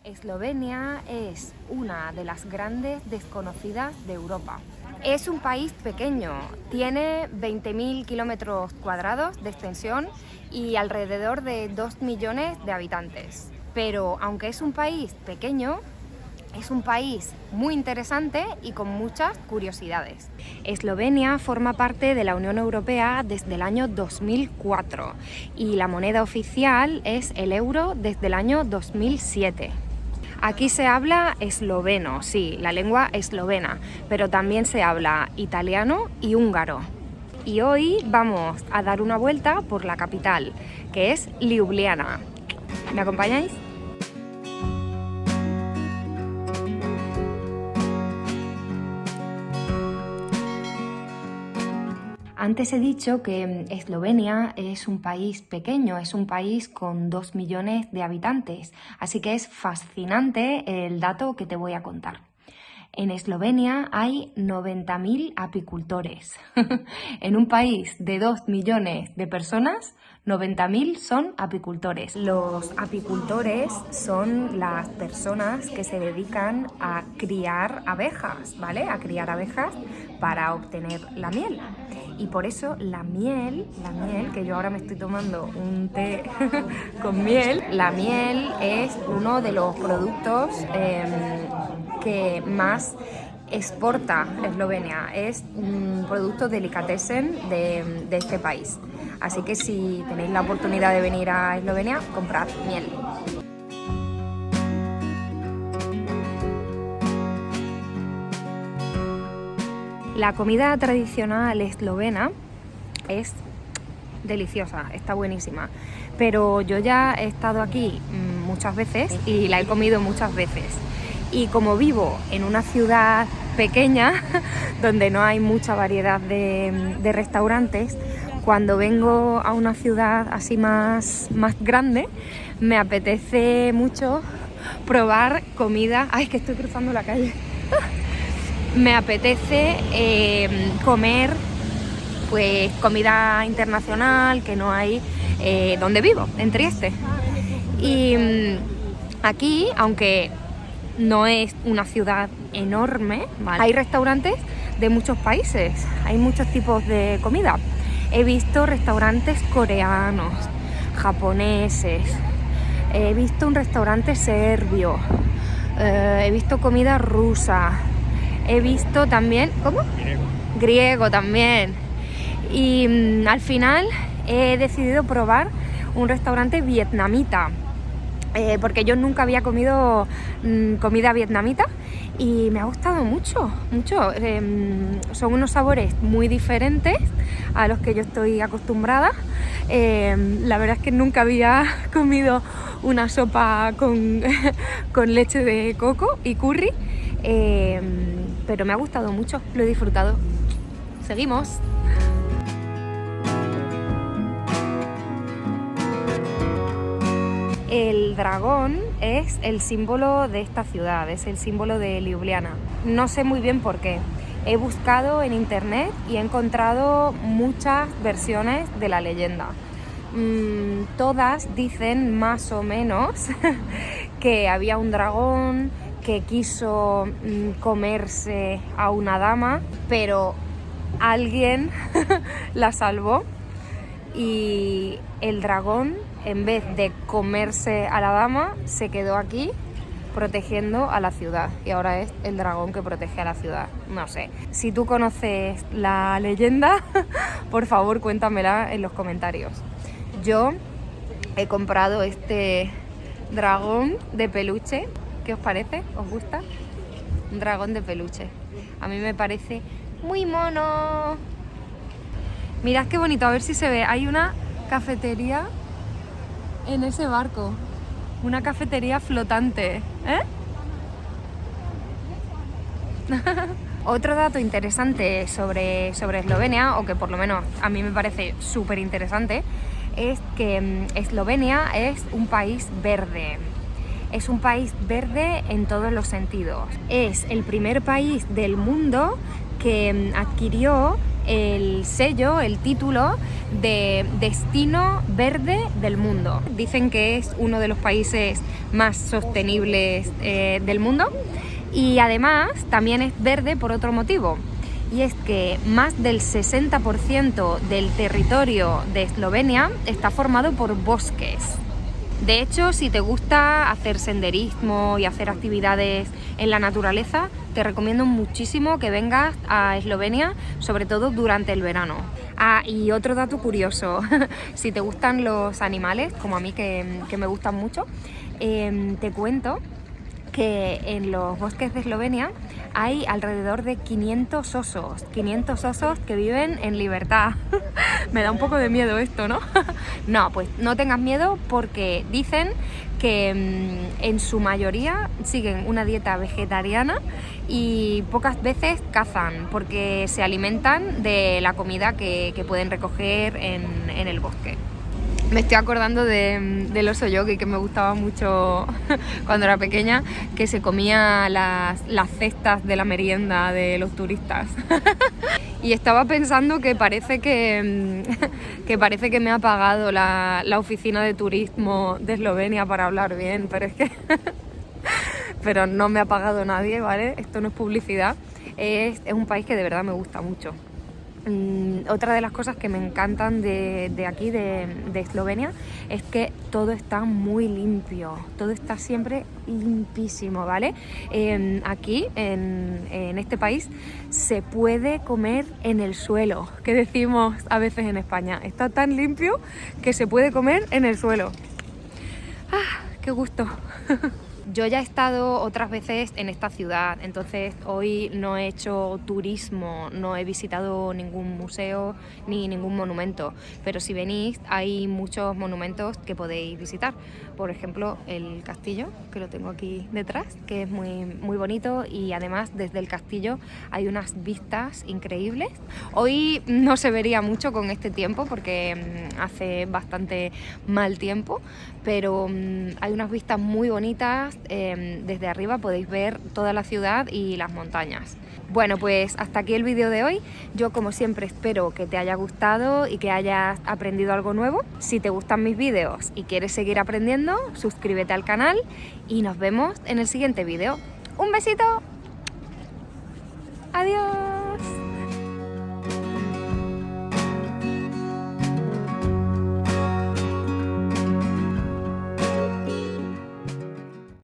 Eslovenia es una de las grandes desconocidas de Europa. Es un país pequeño, tiene 20.000 kilómetros cuadrados de extensión y alrededor de 2 millones de habitantes. Pero aunque es un país pequeño, es un país muy interesante y con muchas curiosidades. Eslovenia forma parte de la Unión Europea desde el año 2004 y la moneda oficial es el euro desde el año 2007. Aquí se habla esloveno, sí, la lengua eslovena, pero también se habla italiano y húngaro. Y hoy vamos a dar una vuelta por la capital, que es Ljubljana. ¿Me acompañáis? Antes he dicho que Eslovenia es un país pequeño, es un país con 2 millones de habitantes, así que es fascinante el dato que te voy a contar. En Eslovenia hay 90.000 apicultores. En un país de 2 millones de personas, 90.000 son apicultores. Los apicultores son las personas que se dedican a criar abejas, ¿vale? A criar abejas para obtener la miel. Y por eso la miel, que yo ahora me estoy tomando un té con miel, la miel es uno de los productos que más exporta Eslovenia. Es un producto delicatessen de este país. Así que si tenéis la oportunidad de venir a Eslovenia, comprad miel. La comida tradicional eslovena es deliciosa, está buenísima, pero yo ya he estado aquí muchas veces y la he comido muchas veces. Y como vivo en una ciudad pequeña, donde no hay mucha variedad de restaurantes, cuando vengo a una ciudad así más grande, me apetece mucho probar comida. ¡Ay, que estoy cruzando la calle! Me apetece comer pues comida internacional que no hay donde vivo, en Trieste. Y aquí, aunque no es una ciudad enorme, ¿vale? Hay restaurantes de muchos países, hay muchos tipos de comida. He visto restaurantes coreanos, japoneses, he visto un restaurante serbio, he visto comida rusa. He visto también... ¿Cómo? Griego también. Y al final he decidido probar un restaurante vietnamita. Porque yo nunca había comido comida vietnamita y me ha gustado mucho. Son unos sabores muy diferentes a los que yo estoy acostumbrada. La verdad es que nunca había comido una sopa con leche de coco y curry. Pero me ha gustado mucho, lo he disfrutado. Seguimos. El dragón es el símbolo de esta ciudad, es el símbolo de Ljubljana. No sé muy bien por qué. He buscado en internet y he encontrado muchas versiones de la leyenda. Todas dicen más o menos que había un dragón que quiso comerse a una dama, pero alguien la salvó y el dragón, en vez de comerse a la dama, se quedó aquí protegiendo a la ciudad y ahora es el dragón que protege a la ciudad. No sé, si tú conoces la leyenda, por favor cuéntamela en los comentarios. Yo he comprado este dragón de peluche. ¿Qué os parece? ¿Os gusta? Un dragón de peluche. A mí me parece muy mono. Mirad qué bonito, a ver si se ve. Hay una cafetería en ese barco. Una cafetería flotante. Otro dato interesante sobre Eslovenia, o que por lo menos a mí me parece súper interesante, es que Eslovenia es un país verde. Es un país verde en todos los sentidos. Es el primer país del mundo que adquirió el sello, el título de Destino Verde del Mundo. Dicen que es uno de los países más sostenibles del mundo y además también es verde por otro motivo. Y es que más del 60% del territorio de Eslovenia está formado por bosques. De hecho, si te gusta hacer senderismo y hacer actividades en la naturaleza, te recomiendo muchísimo que vengas a Eslovenia, sobre todo durante el verano. Ah, y otro dato curioso, si te gustan los animales, como a mí que me gustan mucho, te cuento que en los bosques de Eslovenia hay alrededor de 500 osos que viven en libertad. Me da un poco de miedo esto, ¿no? No, pues no tengas miedo porque dicen que en su mayoría siguen una dieta vegetariana y pocas veces cazan porque se alimentan de la comida que pueden recoger en el bosque. Me estoy acordando del oso yogi, que me gustaba mucho cuando era pequeña, que se comía las cestas de la merienda de los turistas. Y estaba pensando que parece que me ha pagado la oficina de turismo de Eslovenia para hablar bien, pero es que pero no me ha pagado nadie, ¿vale? Esto no es publicidad, es un país que de verdad me gusta mucho. Otra de las cosas que me encantan de aquí, de Eslovenia, es que todo está muy limpio, todo está siempre limpísimo, ¿vale? Aquí, en este país, se puede comer en el suelo, que decimos a veces en España. Está tan limpio que se puede comer en el suelo. ¡Ah, qué gusto! Yo ya he estado otras veces en esta ciudad, entonces hoy no he hecho turismo, no he visitado ningún museo ni ningún monumento, pero si venís hay muchos monumentos que podéis visitar. Por ejemplo, el castillo, que lo tengo aquí detrás, que es muy, muy bonito y además desde el castillo hay unas vistas increíbles. Hoy no se vería mucho con este tiempo porque hace bastante mal tiempo, pero hay unas vistas muy bonitas. Desde arriba podéis ver toda la ciudad y las montañas. Bueno, pues hasta aquí el vídeo de hoy. Yo, como siempre, espero que te haya gustado y que hayas aprendido algo nuevo. Si te gustan mis vídeos y quieres seguir aprendiendo, suscríbete al canal y nos vemos en el siguiente vídeo. ¡Un besito! ¡Adiós!